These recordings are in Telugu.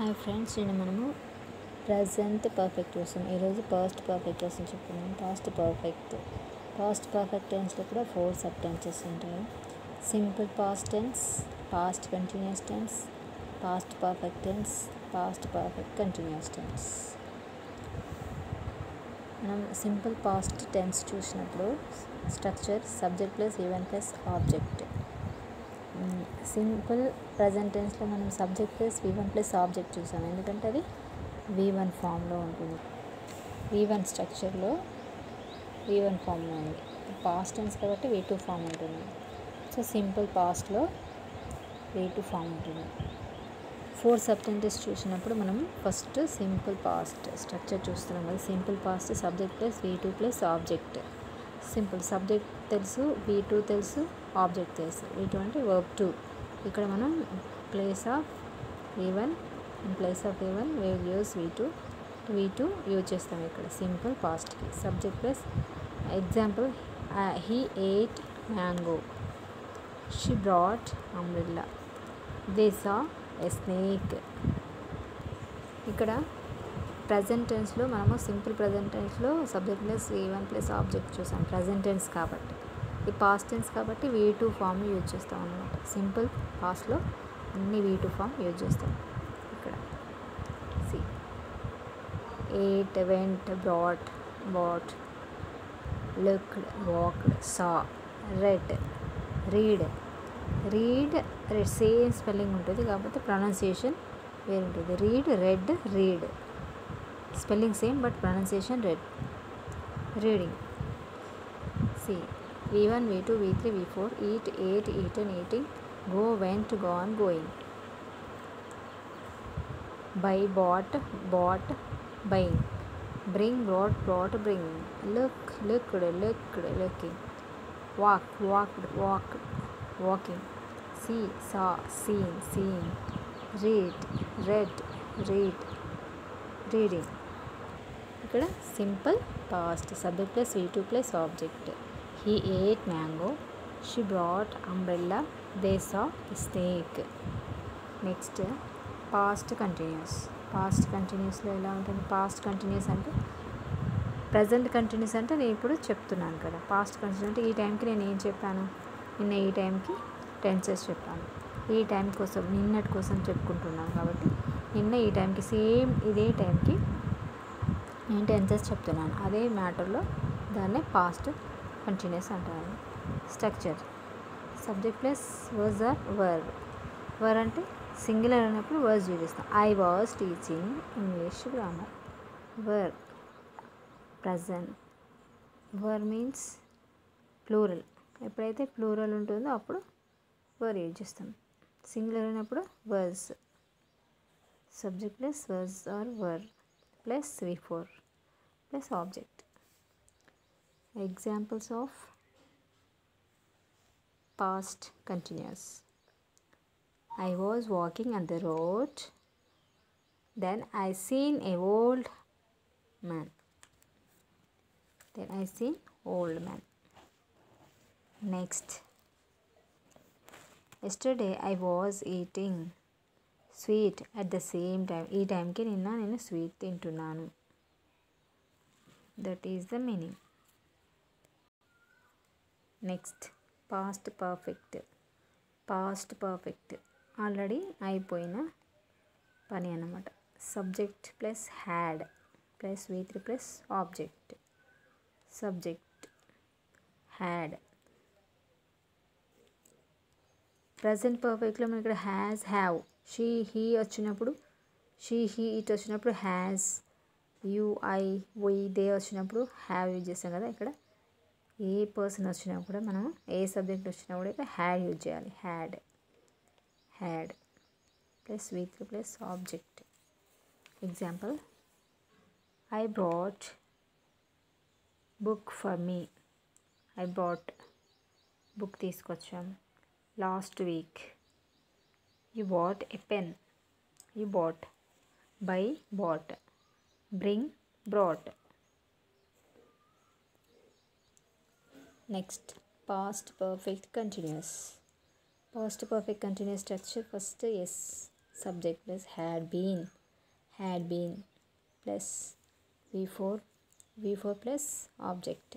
హాయ్ ఫ్రెండ్స్, నేను మనము ప్రజెంట్ పర్ఫెక్ట్ కోసం ఈరోజు పాస్ట్ పర్ఫెక్ట్ కోసం చెప్పుకున్నాం. పాస్ట్ పర్ఫెక్ట్ టెన్స్లో కూడా 4 సబ్ టెన్సెస్ ఉంటాయి. Simple past tense, past continuous tense, past perfect tense, past perfect continuous tense. మనం సింపుల్ పాస్ట్ టెన్స్ చూసినప్పుడు structure subject plus event plus object. Simple present టెన్స్లో మనం subject plus V1 plus object చూసాం, ఎందుకంటే అది V1 ఫామ్లో ఉంటుంది. V1 స్ట్రక్చర్లో V1 ఫామ్లో ఉంది. పాస్ట్ టెన్స్ కాబట్టి V2 ఫామ్ ఉంటుంది. సో సింపుల్ పాస్ట్లో V2 ఫామ్ ఉంటుంది. 4 సబ్ టెన్సెస్ చూసినప్పుడు మనం ఫస్ట్ సింపుల్ పాస్ట్ స్ట్రక్చర్ చూస్తున్నాం కదా. Simple past subject plus V2 plus object. Simple subject తెలుసు, V2 తెలుసు, ఆబ్జెక్ట్ తెలుసు. V2 అంటే వర్బ్ 2. ఇక్కడ మనం place of V1 we will use V2 use చేస్తాం ఇక్కడ సింపుల్ పాస్ట్కి. Subject plus example, he ate mango, she brought umbrella, they saw a snake. ఇక్కడ ప్రజెంట్ టెన్స్లో మనము సింపుల్ ప్రజెంట్ టెన్స్లో subject plus V1 plus object చూసాం. ప్రజెంట్ టెన్స్ కాబట్టి, ఈ పాస్ట్ టెన్స్ కాబట్టి V2 ఫామ్ యూజ్ చేస్తాం అన్నమాట. సింపుల్ పాస్ట్లో అన్ని V2 ఫామ్ యూజ్ చేస్తాం. ఇక్కడ ate, went, brought, bought, looked, walked, saw, read, same spelling ఉంటుంది, కాకపోతే ప్రొనౌన్సియేషన్ వేరు ఉంటుంది. read spelling same but pronunciation reading. V1, V2, V3, V4, eat, ate, eaten, eating, go, went, gone, going, buy, bought, buying, bring, brought, bringing, looked, looking, walk, walked, walking, see, saw, seen, seeing, read, reading. ఇక్కడ simple past subject plus V2 plus object. he ate mango, she brought umbrella, they saw a snake. Next past కంటిన్యూస్లో ఎలా ఉంటుంది? పాస్ట్ కంటిన్యూస్ అంటే ప్రజెంట్ కంటిన్యూస్ అంటే నేను ఇప్పుడు చెప్తున్నాను కదా. పాస్ట్ కంటిన్యూస్ అంటే ఈ టైంకి నేను ఏం చెప్పాను, నిన్న ఈ టైంకి టెన్సెస్ చెప్పాను. ఈ టైం కోసం నిన్నటి కోసం చెప్పుకుంటున్నాను కాబట్టి నిన్న ఈ టైంకి సేమ్ ఇదే టైంకి నేను టెన్సెస్ చెప్తున్నాను. అదే మ్యాటర్లో దాన్నే పాస్ట్ కంటిన్యూస్ అంటారు. Structure subject plus was or were అంటే సింగులర్ అయినప్పుడు వర్స్ యూజ్ చేస్తాం. I was teaching English grammar. Were present. Were means plural. ఎప్పుడైతే ప్లూరల్ ఉంటుందో అప్పుడు వర్ యూజ్ చేస్తాం. సింగులర్ అయినప్పుడు was. Subject plus was or were plus V4 plus object. Examples of past continuous. I was walking on the road, then I seen a old man. Next, yesterday I was eating sweet at the same time. ఈ టైంకి నేను స్వీట్ తింటున్నాను. That is the meaning. Next past perfect already అయిపోయిన పని అన్నమాట. Subject plus had plus V3 plus object. Subject had. Present పర్ఫెక్ట్లో మనం ఇక్కడ హ్యాస్, హ్యావ్, షీ, హీ వచ్చినప్పుడు, ఇట్ వచ్చినప్పుడు has, you, I, we, they వచ్చినప్పుడు హ్యావ్ యూజ్ చేస్తాం కదా. ఇక్కడ ఏ పర్సన్ వచ్చినా కూడా మనం ఏ సబ్జెక్ట్ వచ్చినా కూడా ఇక్కడ హ్యాడ్ యూజ్ చేయాలి. Had plus V3 plus object. Example, I brought book for me. I brought book తీసుకొచ్చాం. Last week you bought a pen. You bought. Buy, bought. Bring, brought. Next past perfect continuous. Structure first subject plus had been plus v4 plus object.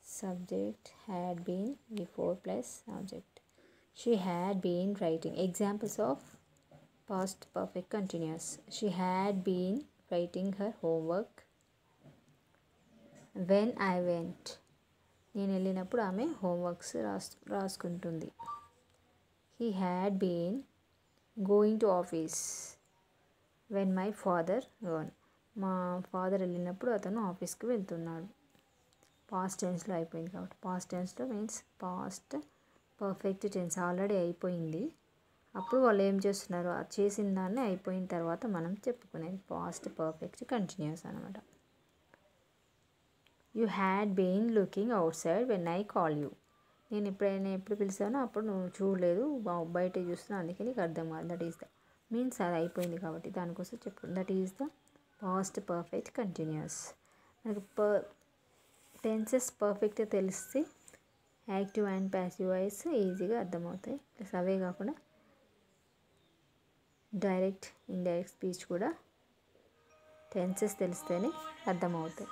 Subject had been, v4 plus object. She had been writing. Examples of past perfect continuous. She had been writing her homework when I went. నేను వెళ్ళినప్పుడు ఆమె homeworks రాసుకుంటుంది. He had been going to office when my father gone. మా ఫాదర్ వెళ్ళినప్పుడు అతను ఆఫీస్కి వెళ్తున్నాడు. పాస్ట్ టెన్స్లో అయిపోయింది కాబట్టి పాస్ట్ టెన్స్లో means past perfect tense already అయిపోయింది. అప్పుడు వాళ్ళు ఏం చేస్తున్నారు, చేసిన దాన్ని అయిపోయిన తర్వాత మనం చెప్పుకునేది పాస్ట్ పర్ఫెక్ట్ కంటిన్యూస్ అనమాట. You had been looking outside when I call you. నేను ఎప్పుడు పిలిచానో అప్పుడు నువ్వు చూడలేదు, బయట చూస్తున్నా, అందుకే నీకు అర్థం కాదు. దట్ ఈస్ ద మీన్స్ అది అయిపోయింది కాబట్టి దానికోసం చెప్పు. That is the past perfect continuous. మనకు టెన్సెస్ పర్ఫెక్ట్గా తెలిస్తే యాక్టివ్ అండ్ ప్యాసివ్ వాయిస్ ఈజీగా అర్థమవుతాయి. ప్లస్ అవే కాకుండా డైరెక్ట్ ఇండైరెక్ట్ స్పీచ్ కూడా టెన్సెస్ తెలిస్తేనే అర్థమవుతాయి.